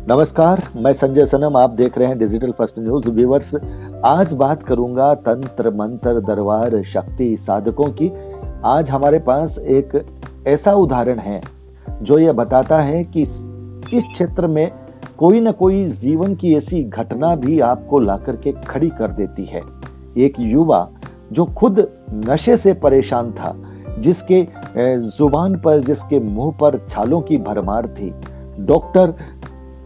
नमस्कार, मैं संजय सनम। आप देख रहे हैं डिजिटल फर्स्ट न्यूज। व्यूअर्स, आज बात करूंगा तंत्र मंत्र दरबार शक्ति साधकों की। आज हमारे पास एक ऐसा उदाहरण है जो ये बताता है कि इस क्षेत्र में कोई न कोई जीवन की ऐसी घटना भी आपको लाकर के खड़ी कर देती है। एक युवा जो खुद नशे से परेशान था, जिसके जुबान पर, जिसके मुंह पर छालों की भरमार थी, डॉक्टर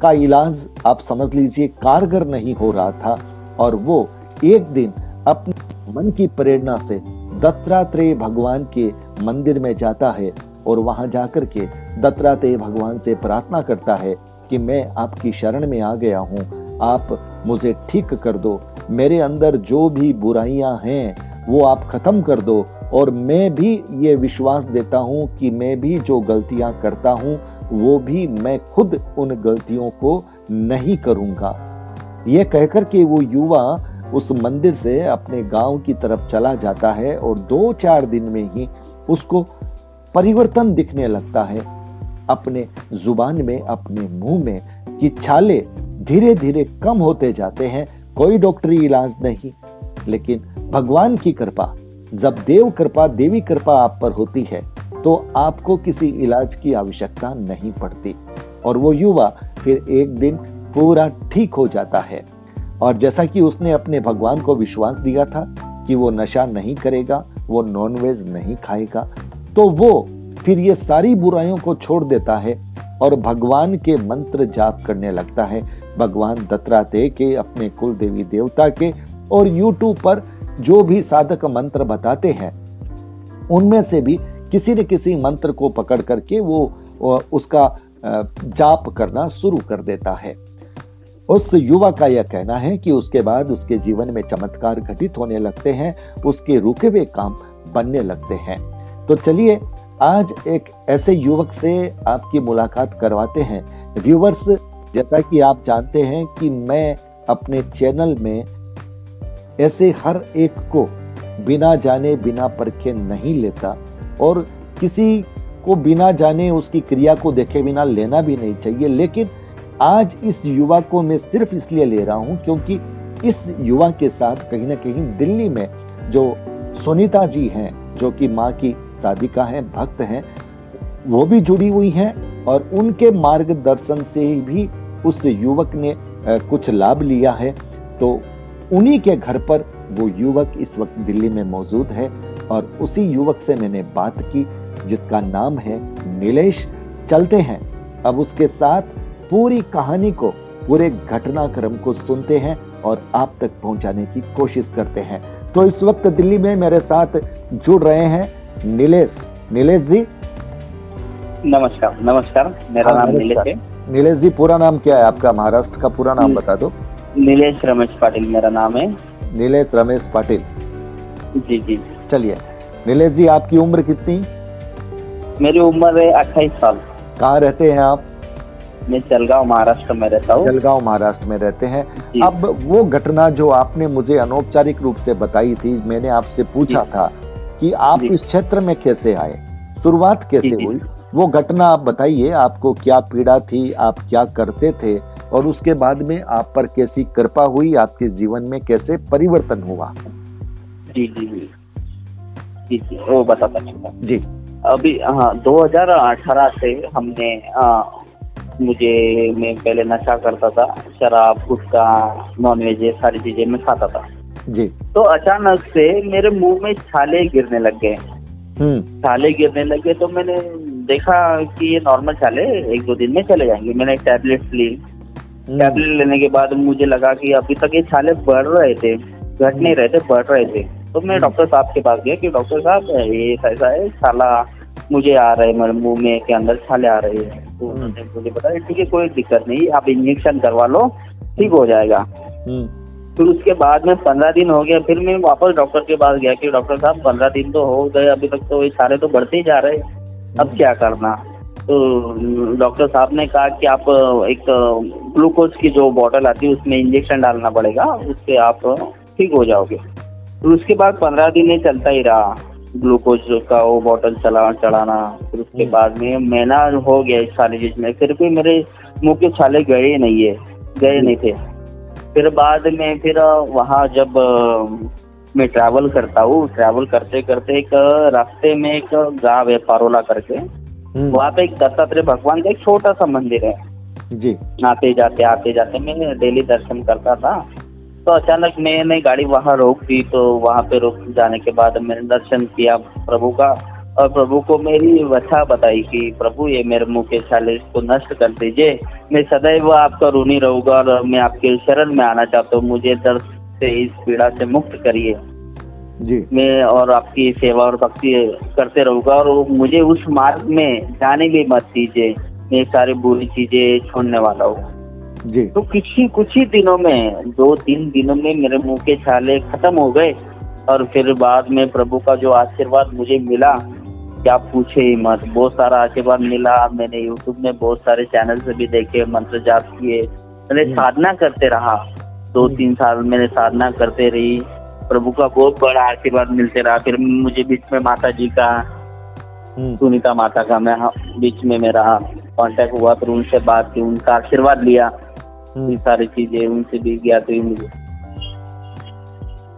का इलाज आप समझ लीजिए कारगर नहीं हो रहा था, और वो एक दिन अपने मन की प्रेरणा से दत्तात्रेय भगवान के मंदिर में जाता है और वहां जाकर के दत्तात्रेय भगवान से प्रार्थना करता है कि मैं आपकी शरण में आ गया हूं, आप मुझे ठीक कर दो, मेरे अंदर जो भी बुराइयां हैं वो आप खत्म कर दो, और मैं भी ये विश्वास देता हूं कि मैं भी जो गलतियां करता हूं वो भी मैं खुद उन गलतियों को नहीं करूंगा। ये कहकर के वो युवा उस मंदिर से अपने गांव की तरफ चला जाता है और 2-4 दिन में ही उसको परिवर्तन दिखने लगता है। अपने जुबान में, अपने मुंह में की छाले धीरे धीरे कम होते जाते हैं। कोई डॉक्टरी इलाज नहीं, लेकिन भगवान की कृपा, जब देवी कृपा आप पर होती है तो आपको किसी इलाज की आवश्यकता नहीं पड़ती, और वो युवा फिर एक दिन पूरा ठीक हो जाता है। और जैसा कि उसने अपने भगवान को विश्वास दिया था कि वो नशा नहीं करेगा, वो नॉनवेज नहीं खाएगा, तो वो फिर ये सारी बुराइयों को छोड़ देता है और भगवान के मंत्र जाप करने लगता है। भगवान दत्तात्रेय के, अपने कुल देवी देवता के, और यूट्यूब पर जो भी साधक मंत्र बताते हैं उनमें से भी किसी न किसी मंत्र को पकड़ करके वो उसका जाप करना शुरू कर देता है। उस युवा का यह कहना है कि उसके बाद उसके जीवन में चमत्कार घटित होने लगते हैं, उसके रुके हुए काम बनने लगते हैं। तो चलिए आज एक ऐसे युवक से आपकी मुलाकात करवाते हैं। व्यूअर्स, जैसा कि आप जानते हैं कि मैं अपने चैनल में ऐसे हर एक को बिना जाने बिना परखे नहीं लेता, और किसी को बिना जाने उसकी क्रिया को देखे बिना लेना भी नहीं चाहिए। लेकिन आज इस युवा को मैं सिर्फ इसलिए ले रहा हूं क्योंकि इस युवा के साथ कहीं ना कहीं दिल्ली में जो सुनीता जी हैं, जो कि माँ की साधिका हैं, भक्त हैं, वो भी जुड़ी हुई हैं, और उनके मार्गदर्शन से भी उस युवक ने कुछ लाभ लिया है। तो उन्हीं के घर पर वो युवक इस वक्त दिल्ली में मौजूद है, और उसी युवक से मैंने बात की जिसका नाम है नीलेश। चलते हैं अब उसके साथ पूरी कहानी को, पूरे घटनाक्रम को सुनते हैं और आप तक पहुंचाने की कोशिश करते हैं। तो इस वक्त दिल्ली में मेरे साथ जुड़ रहे हैं नीलेश। नीलेश जी नमस्कार। नमस्कार, मेरा नाम नीलेश है। नीलेश जी, पूरा नाम क्या है आपका? महाराष्ट्र का पूरा नाम बता दो। नीलेश रमेश पाटिल मेरा नाम है। नीलेश रमेश पाटिल जी जी। चलिए नीलेश जी, आपकी उम्र कितनी? मेरी उम्र है 28 साल। कहाँ रहते हैं आप? मैं जलगांव महाराष्ट्र में रहता हूँ। जलगांव महाराष्ट्र में रहते हैं। अब वो घटना जो आपने मुझे अनौपचारिक रूप से बताई थी, मैंने आपसे पूछा था कि आप इस क्षेत्र में कैसे आए, शुरुआत कैसे हुई, वो घटना आप बताइए। आपको क्या पीड़ा थी, आप क्या करते थे, और उसके बाद में आप पर कैसी कृपा हुई, आपके जीवन में कैसे परिवर्तन हुआ? जी जी जी जी जी, वो बताता हूँ जी। अभी 2018 से हमने मैं पहले नशा करता था, शराब, गुटखा, नॉनवेज, ये सारी चीजें मैं खाता था जी। तो अचानक से मेरे मुंह में छाले गिरने लग गए। छाले गिरने लगे तो मैंने देखा कि ये नॉर्मल छाले 1-2 दिन में चले जाएंगे। मैंने टैबलेट्स ली। टैबलेट लेने के बाद मुझे लगा कि अभी तक ये छाले बढ़ रहे थे, घट नहीं रहे थे, बढ़ रहे थे। तो मैं डॉक्टर साहब के पास गया कि डॉक्टर साहब ये ऐसा है, छाला मुझे आ रहे, मेरे मुंह में के अंदर छाले आ रही है। तो उन्होंने मुझे बताया ठीक है, कोई दिक्कत नहीं, आप इंजेक्शन करवा लो, ठीक हो जाएगा। फिर उसके बाद में 15 दिन हो गया, फिर मैं वापस डॉक्टर के पास गया कि डॉक्टर साहब 15 दिन तो हो गए, अभी तक तो ये छाले तो बढ़ते ही जा रहे, अब क्या करना? तो डॉक्टर साहब ने कहा कि आप एक ग्लूकोज की जो बोतल आती है उसमें इंजेक्शन डालना पड़ेगा, उससे आप ठीक हो जाओगे। तो उसके बाद 15 दिन ये चलता ही रहा, ग्लूकोज का वो बोतल चढ़ाना। फिर उसके बाद में महीना हो गया इस सारी चीज में, फिर भी मेरे मुंह के छाले गए नहीं थे। फिर बाद में फिर वहाँ जब मैं ट्रैवल करता हूँ, ट्रैवल करते करते एक रास्ते में एक गाँव है पारोला करके, वहाँ पे एक दत्तात्रेय भगवान का एक छोटा सा मंदिर है जी। आते जाते मैं डेली दर्शन करता था। तो अचानक मैंने गाड़ी वहाँ रोक दी, तो वहाँ पे रोक जाने के बाद मैंने दर्शन किया प्रभु का, और प्रभु को मेरी व्यथा बताई कि प्रभु ये मेरे मुंह के छाले इसको नष्ट कर दीजिए, मैं सदैव आपका ऋणी रहूंगा और मैं आपके शरण में आना चाहता हूँ, मुझे दर्द से इस पीड़ा से मुक्त करिए जी। मैं और आपकी सेवा और भक्ति करते रहूंगा, और मुझे उस मार्ग में जाने भी मत दीजिए, मैं सारी बुरी चीजें छोड़ने वाला हूँ जी। तो कुछ ही दिनों में 2-3 दिनों में मेरे मुंह के छाले खत्म हो गए। और फिर बाद में प्रभु का जो आशीर्वाद मुझे मिला क्या पूछे ही मत, बहुत सारा आशीर्वाद मिला। मैंने यूट्यूब में बहुत सारे चैनल से भी देखे, मंत्र जाप किए, मैंने साधना करते रहा, 2-3 साल मैंने साधना करते रही, प्रभु का बहुत बड़ा आशीर्वाद मिलते रहा। फिर मुझे बीच में माता जी का, सुनीता माता का मैं बीच में मेरा कांटेक्ट हुआ, फिर उनसे बात की, उनका आशीर्वाद लिया, ये सारी चीजें उनसे भी ज्ञात हुई मुझे।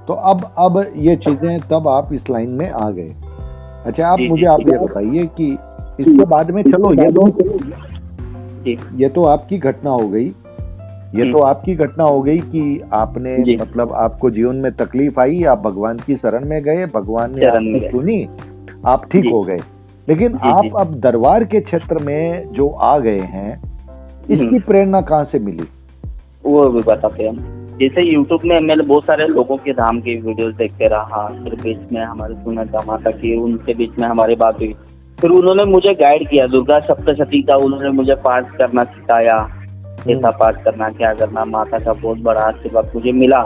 तो अब ये चीजें तब आप इस लाइन में आ गए। अच्छा, आप मुझे आप ये बताइए कि इसके बाद में चलो ये तो आपकी घटना हो गई, ये तो आपकी घटना हो गई कि आपने मतलब आपको जीवन में तकलीफ आई, आप भगवान की शरण में गए, भगवान ने आपकी सुनी, आप ठीक हो गए। लेकिन आप अब दरबार के क्षेत्र में जो आ गए हैं, इसकी प्रेरणा कहाँ से मिली? वो भी बताते हैं हम। जैसे यूट्यूब में मैंने बहुत सारे लोगों के धाम की वीडियोस देखते रहा, फिर बीच में हमारे सुनीता माता की, उनके बीच में हमारी बात हुई, फिर उन्होंने मुझे गाइड किया, दुर्गा सप्तशती का उन्होंने मुझे पाठ करना सिखाया, कैसा पाठ करना, क्या करना, माता का बहुत बड़ा आशीर्वाद मुझे मिला।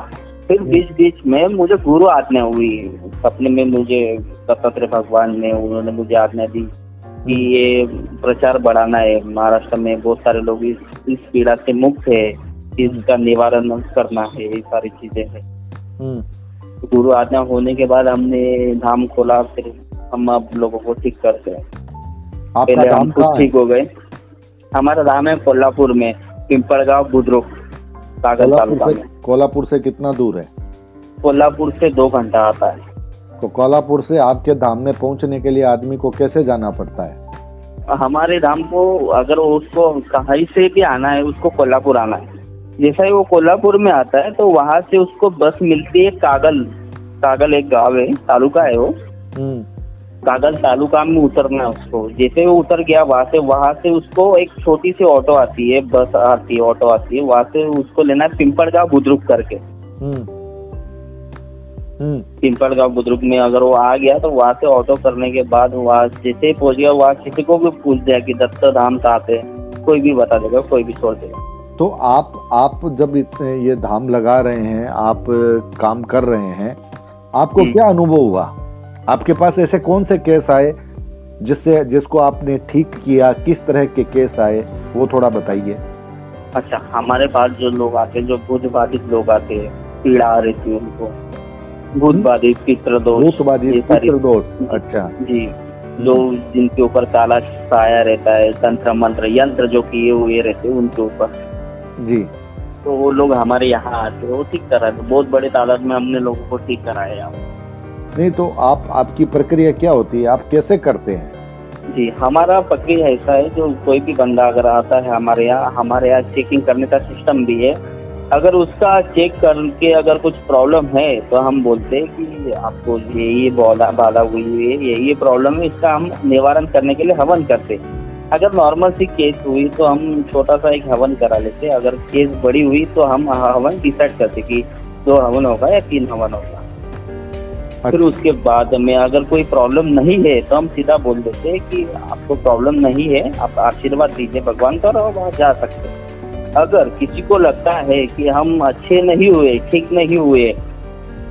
फिर बीच में मुझे गुरु आज्ञा हुई, सपने में मुझे दत्तात्रेय भगवान ने उन्होंने मुझे आज्ञा दी कि ये प्रचार बढ़ाना है, महाराष्ट्र में बहुत सारे लोग इस पीड़ा से मुक्त है, इसका निवारण करना है, ये सारी चीजें है। गुरु आज्ञा होने के बाद हमने धाम खोला, फिर हम अब लोगों को ठीक करते हैं। पहले हम खुद ठीक हो गए। हमारा धाम है कोल्हापुर में, पिंपलगांव बुद्रुक, कागज तालुका में। कोल्हापुर से कितना दूर है? कोल्हापुर से 2 घंटा आता है। तो कोल्हापुर से आपके धाम में पहुंचने के लिए आदमी को कैसे जाना पड़ता है? हमारे धाम को अगर उसको कहीं से भी आना है, उसको कोल्हापुर आना है। जैसा ही वो कोल्हापुर में आता है तो वहां से उसको बस मिलती है कागल एक गांव है, तालुका है वो, कागल तालुका में उतरना है उसको। जैसे वो उतर गया वहां से उसको एक छोटी सी ऑटो आती है, बस आती है, ऑटो आती है, वहां से उसको लेना है पिंपलगांव बुद्रुक करके। पिंपलगांव बुद्रुक में अगर वो आ गया तो वहां से ऑटो करने के बाद वहां जैसे ही पहुंच गया, वहां किसी को भी पूछ दिया कि दत्त धाम कहाँ पे, कोई भी बता देगा, कोई भी छोड़ देगा। तो आप जब ये धाम लगा रहे हैं, आप काम कर रहे हैं, आपको क्या अनुभव हुआ? आपके पास ऐसे कौन से केस आए जिसको आपने ठीक किया? किस तरह के केस आए वो थोड़ा बताइए। अच्छा, हमारे पास जो लोग आते हैं, जो भूत बाधित लोग आते हैं, पीड़ा आ रही थी उनको, भूत बाधित, पितृदोष, अच्छा जी, जो जिनके ऊपर काला साया रहता है, तंत्र मंत्र यंत्र जो किए हुए रहते हैं उनके ऊपर जी, तो वो लोग हमारे यहाँ आते हैं, वो ठीक करा, बहुत बड़े तादाद में हमने लोगों को ठीक कराया यहाँ। नहीं तो आपकी प्रक्रिया क्या होती है, आप कैसे करते हैं? जी, हमारा प्रक्रिया ऐसा है, जो कोई भी बंदा अगर आता है हमारे यहाँ चेकिंग करने का सिस्टम भी है। अगर उसका चेक करके अगर कुछ प्रॉब्लम है तो हम बोलते हैं कि आपको ये बाधा हुई है, ये प्रॉब्लम है, इसका हम निवारण करने के लिए हवन करते हैं। अगर नॉर्मल सी केस हुई तो हम छोटा सा एक हवन करा लेते, अगर केस बड़ी हुई तो हम हवन डिसाइड करते कि 2 हवन होगा या 3 हवन होगा। अच्छा। फिर उसके बाद में अगर कोई प्रॉब्लम नहीं है तो हम सीधा बोल देते हैं कि आपको प्रॉब्लम नहीं है, आप आशीर्वाद दीजिए भगवान का और वहाँ जा सकते हैं। अगर किसी को लगता है कि हम अच्छे नहीं हुए, ठीक नहीं हुए,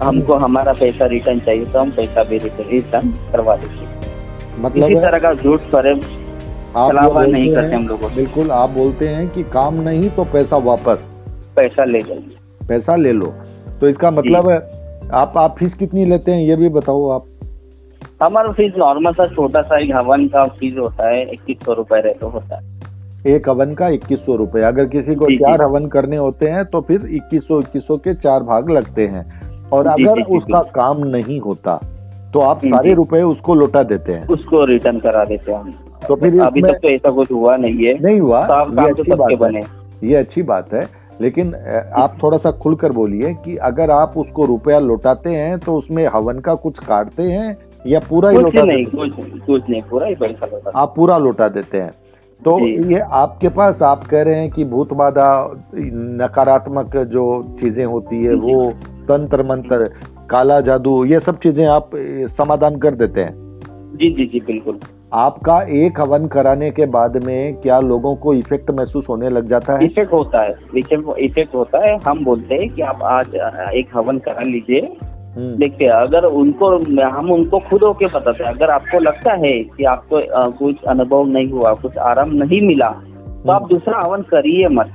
हमको हमारा पैसा रिटर्न चाहिए, तो हम पैसा भी रिटर्न करवा देते। मतलब इसी तरह का झूठ फरेब चलावा नहीं करते हम लोगों। बिल्कुल, आप बोलते हैं कि काम नहीं तो पैसा वापस, पैसा ले जाइए, पैसा ले लो। तो इसका मतलब है आप फीस कितनी लेते हैं ये भी बताओ आप। हमारा फीस नॉर्मल सा छोटा सा एक हवन का फीस होता है, 2100 रुपए रहता होता है। एक हवन का 2100 रुपए। अगर किसी को जी, 4 जी। हवन करने होते हैं तो फिर 2100 के 4 भाग लगते हैं। और जी, अगर जी, जी, उसका बिल्कुल। काम नहीं होता तो आप जी, सारे जी। रुपए उसको लौटा देते हैं। उसको रिटर्न करा देते हैं हम। तो फिर अभी इसमें तक तो ऐसा कुछ हुआ नहीं है। नहीं हुआ, सब ये काम तो अच्छी सबके बात है, बने। ये अच्छी बात है। लेकिन आप थोड़ा सा खुलकर बोलिए कि अगर आप उसको रुपया लौटाते हैं तो उसमें हवन का कुछ काटते हैं या पूरा ही कुछ लौटा नहीं, देते हैं? कुछ नहीं, पूरा ही पैसा लौटा। आप पूरा लौटा देते हैं। तो जी। ये आपके पास, आप कह रहे हैं कि भूत बाधा, नकारात्मक जो चीजें होती है जी। वो, तंत्र मंत्र, काला जादू, ये सब चीजें आप समाधान कर देते हैं। जी, जी, जी, बिल्कुल। आपका एक हवन कराने के बाद में क्या लोगों को इफेक्ट महसूस होने लग जाता है? इफेक्ट होता है, इफेक्ट होता है। हम बोलते हैं कि आप आज एक हवन करा लीजिए। देखिए, अगर हम उनको खुद होके बताते हैं, अगर आपको लगता है कि आपको कुछ अनुभव नहीं हुआ, कुछ आराम नहीं मिला, तो आप दूसरा हवन करिए मत।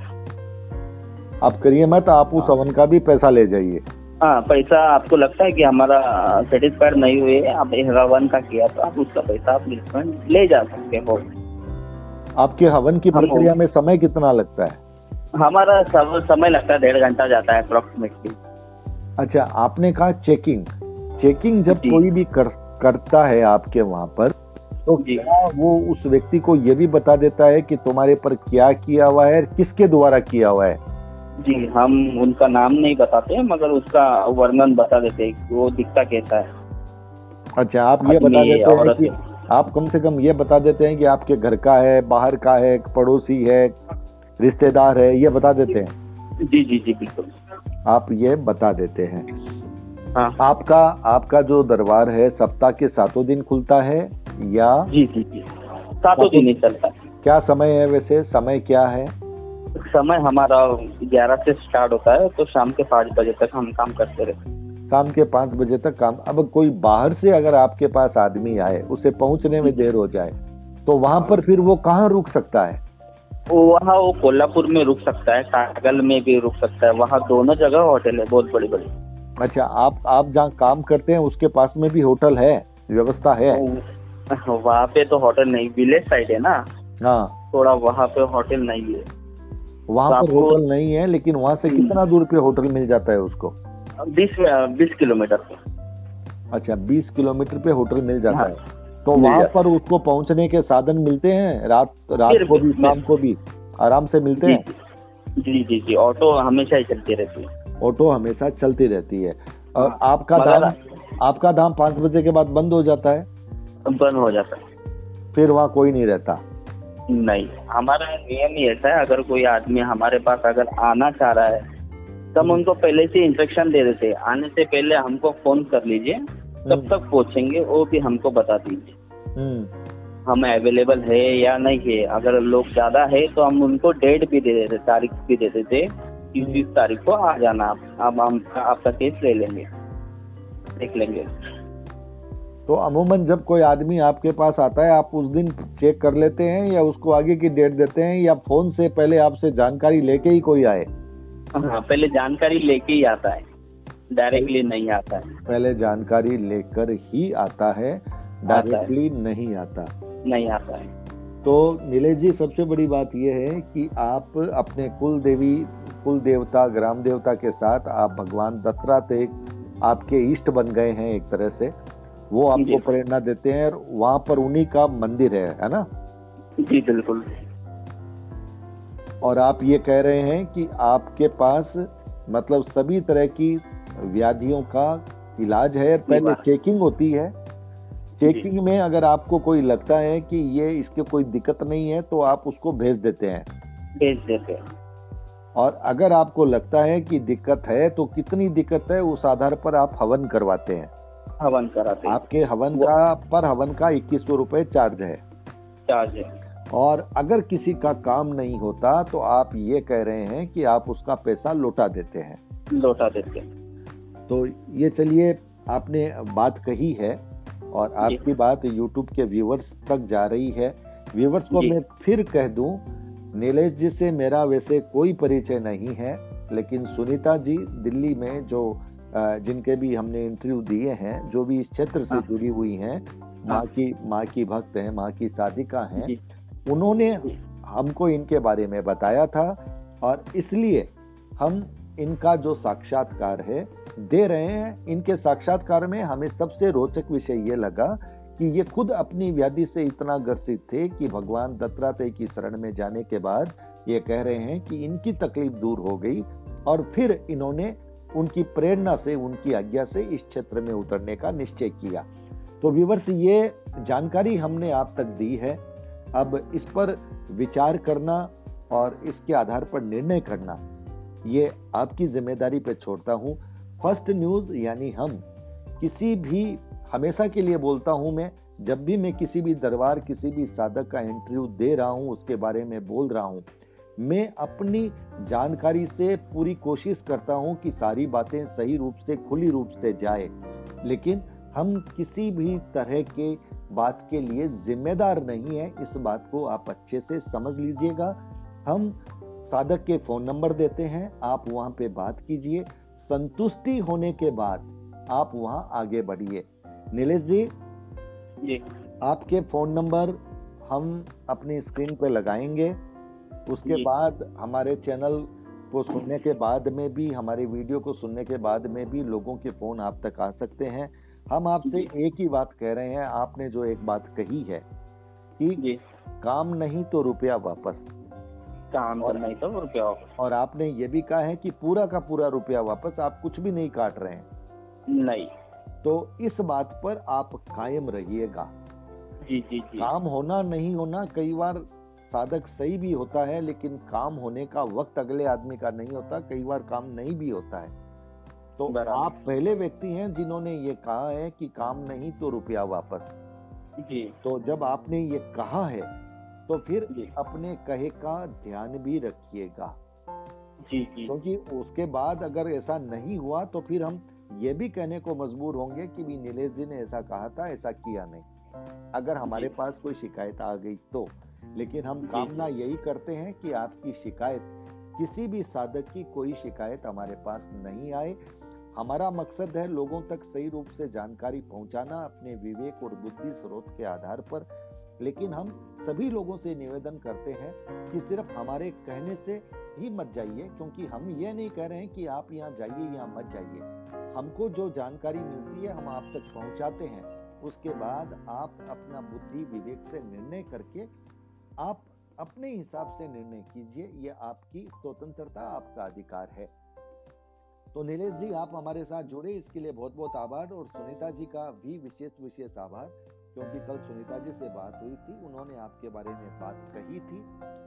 आप करिए मत, आप उस हवन का भी पैसा ले जाइए। हाँ, पैसा आपको लगता है कि हमारा सेटिस्फाइड नहीं हुए, आप एक हवन का किया, तो आप उसका पैसा आप रिफंड ले जा सकते हो। आपके हवन की प्रक्रिया में समय कितना लगता है? हमारा समय लगता है 1.5 घंटा जाता है अप्रोक्सीमेटली। अच्छा, आपने कहा चेकिंग जब कोई भी करता है आपके वहाँ पर, तो क्या वो उस व्यक्ति को ये भी बता देता है कि तुम्हारे पर क्या किया हुआ है, किसके द्वारा किया हुआ है? जी, हम उनका नाम नहीं बताते हैं, मगर उसका वर्णन बता देते हैं कि वो दिखता कैसा है। अच्छा, आप ये बता देते हैं कि आप कम से कम ये बता देते हैं कि आपके घर का है, बाहर का है, पड़ोसी है, रिश्तेदार है, ये बता देते हैं? जी, जी, जी, बिल्कुल। आप ये बता देते हैं। हाँ। आपका जो दरबार है सप्ताह के 7 दिन खुलता है या? जी, जी, जी, 7 दिन ही चलता है। क्या समय है वैसे, समय क्या है? समय हमारा 11 से स्टार्ट होता है, तो शाम के 5 बजे तक हम काम करते रहते हैं। शाम के 5 बजे तक काम। अब कोई बाहर से अगर आपके पास आदमी आए, उसे पहुंचने में देर हो जाए, तो वहां पर फिर वो कहाँ रुक सकता है? वो कोल्हापुर में रुक सकता है, कागल में भी रुक सकता है। वहाँ दोनों जगह होटल है, बहुत बड़ी बड़ी। अच्छा, आप जहाँ काम करते हैं उसके पास में भी होटल है, व्यवस्था है? वहाँ पे तो होटल नहीं, विलेज साइड है ना। हाँ, थोड़ा वहाँ पे होटल नहीं है। वहाँ पर होटल नहीं है, लेकिन वहाँ से कितना दूर पे होटल मिल जाता है उसको? 20 किलोमीटर पे। अच्छा, 20 किलोमीटर पे होटल मिल जाता है। तो वहाँ पर उसको पहुँचने के साधन मिलते हैं? रात को भी, शाम को भी आराम से मिलते हैं? जी, जी, जी, ऑटो हमेशा ही चलती रहती है। ऑटो हमेशा चलती रहती है। और आपका धाम 5 बजे के बाद बंद हो जाता है? बंद हो जाता है। फिर वहाँ कोई नहीं रहता? नहीं, हमारा नियम ही ऐसा है, अगर कोई आदमी हमारे पास अगर आना चाह रहा है तो हम उनको पहले से इंस्ट्रक्शन दे देते हैं, आने से पहले हमको फोन कर लीजिए, कब तक पहुंचेंगे वो भी हमको बता दीजिए। हम अवेलेबल है या नहीं है। अगर लोग ज्यादा है तो हम उनको डेट भी दे देते, तारीख भी दे देते कि इस तारीख को आ जाना, अब हम आपका केस ले लेंगे, देख लेंगे। तो अमूमन जब कोई आदमी आपके पास आता है, आप उस दिन चेक कर लेते हैं या उसको आगे की डेट देते हैं, या फोन से पहले आपसे जानकारी लेके ही कोई आए? हाँ, पहले जानकारी लेके ही आता है, डायरेक्टली नहीं आता है। पहले जानकारी लेकर ही आता है, डायरेक्टली नहीं आता है। तो नीलेश जी, सबसे बड़ी बात यह है कि आप अपने कुल देवता, ग्राम देवता के साथ आप भगवान दत्तात्रेय आपके इष्ट बन गए हैं एक तरह से। वो आपको प्रेरणा देते हैं और वहाँ पर उन्हीं का मंदिर है ना? जी, बिल्कुल। और आप ये कह रहे हैं कि आपके पास मतलब सभी तरह की व्याधियों का इलाज है। पहले चेकिंग होती है, चेकिंग में अगर आपको कोई लगता है कि ये इसके कोई दिक्कत नहीं है तो आप उसको भेज देते हैं। और अगर आपको लगता है कि दिक्कत है तो कितनी दिक्कत है उस आधार पर आप हवन करवाते हैं? हवन कराते हैं। आपके हवन का 2100 रुपए चार्ज है। और अगर किसी का काम नहीं होता तो आप ये कह रहे हैं कि आप उसका पैसा लौटा देते हैं। तो ये चलिए, आपने बात कही है और आपकी बात YouTube के व्यूवर्स तक जा रही है। व्यूवर्स को मैं फिर कह दूं, नीलेश जी से मेरा वैसे कोई परिचय नहीं है, लेकिन सुनीता जी दिल्ली में जो जिनके भी हमने इंटरव्यू दिए हैं, जो भी इस क्षेत्र से जुड़ी हुई हैं, माँ की भक्त हैं, माँ की साधिका हैं, उन्होंने हमको इनके बारे में बताया था और इसलिए हम इनका जो साक्षात्कार है दे रहे हैं। इनके साक्षात्कार में हमें सबसे रोचक विषय ये लगा कि ये खुद अपनी व्याधि से इतना ग्रसित थे कि भगवान दत्तात्रेय की शरण में जाने के बाद ये कह रहे हैं कि इनकी तकलीफ दूर हो गई और फिर इन्होंने उनकी प्रेरणा से, उनकी आज्ञा से इस क्षेत्र में उतरने का निश्चय किया। तो व्यूअर्स, ये जानकारी हमने आप तक दी है। अब इस पर विचार करना और इसके आधार पर निर्णय करना ये आपकी जिम्मेदारी पे छोड़ता हूँ। फर्स्ट न्यूज यानी हम किसी भी, हमेशा के लिए बोलता हूँ मैं, जब भी मैं किसी भी दरबार, किसी भी साधक का इंटरव्यू दे रहा हूँ, उसके बारे में बोल रहा हूँ, मैं अपनी जानकारी से पूरी कोशिश करता हूँ कि सारी बातें सही रूप से, खुली रूप से जाए। लेकिन हम किसी भी तरह के बात के लिए जिम्मेदार नहीं है, इस बात को आप अच्छे से समझ लीजिएगा। हम साधक के फोन नंबर देते हैं, आप वहां पे बात कीजिए, संतुष्टि होने के बाद आप वहां आगे बढ़िए। नीलेश जी, आपके फोन नंबर हम अपनी स्क्रीन पे लगाएंगे। उसके बाद हमारे चैनल को सुनने के बाद में भी, हमारे वीडियो को सुनने के बाद में भी लोगों के फोन आप तक आ सकते हैं। हम आपसे एक ही बात कह रहे हैं, आपने जो एक बात कही है कि काम नहीं तो रुपया वापस, काम और नहीं तो रुपया वापस, और आपने ये भी कहा है कि पूरा का पूरा रुपया वापस, आप कुछ भी नहीं काट रहे हैं। नहीं, तो इस बात पर आप कायम रहिएगा। जी जी जी। काम होना नहीं होना, कई बार साधक सही भी होता है, लेकिन काम होने का वक्त अगले आदमी का नहीं होता, कई बार काम नहीं भी होता है। तो आप पहले व्यक्ति हैं जिन्होंने ये कहा है कि काम नहीं तो रुपया वापस। जी। तो जब आपने ये कहा है तो फिर अपने कहे का ध्यान भी रखिएगा। जी जी। क्योंकि उसके बाद अगर ऐसा नहीं हुआ तो फिर हम ये भी कहने को मजबूर होंगे कि भी नीलेश जी ने ऐसा कहा था, ऐसा किया नहीं, अगर हमारे पास कोई शिकायत आ गई तो। लेकिन हम कामना यही करते हैं कि आपकी शिकायत, किसी भी साधक की कोई शिकायत हमारे पास नहीं आए। हमारा मकसद है लोगों तक सही रूप से जानकारी पहुंचाना अपने विवेक और बुद्धि स्रोत के आधार पर। लेकिन हम सभी लोगों से निवेदन करते हैं कि सिर्फ हमारे कहने से ही मत जाइए, क्योंकि हम ये नहीं कह रहे हैं कि आप यहाँ जाइए, यहाँ मत जाइए। हमको जो जानकारी मिलती है हम आप तक पहुंचाते हैं, उसके बाद आप अपना बुद्धि विवेक से निर्णय करके आप अपने हिसाब से निर्णय कीजिए। ये आपकी स्वतंत्रता, आपका अधिकार है। तो नीलेश जी, आप हमारे साथ जुड़े, इसके लिए बहुत बहुत आभार। और सुनीता जी का भी विशेष आभार, क्योंकि कल सुनीता जी से बात हुई थी, उन्होंने आपके बारे में बात कही थी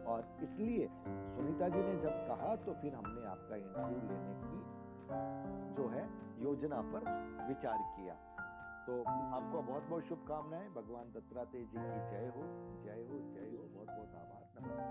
और इसलिए सुनीता जी ने जब कहा तो फिर हमने आपका इंटरव्यू लेने की जो है योजना पर विचार किया। तो आपको बहुत बहुत शुभकामनाएं। भगवान दत्तात्रेय जी की जय हो, जय हो, जय हो। बहुत बहुत आभार। नमस्कार।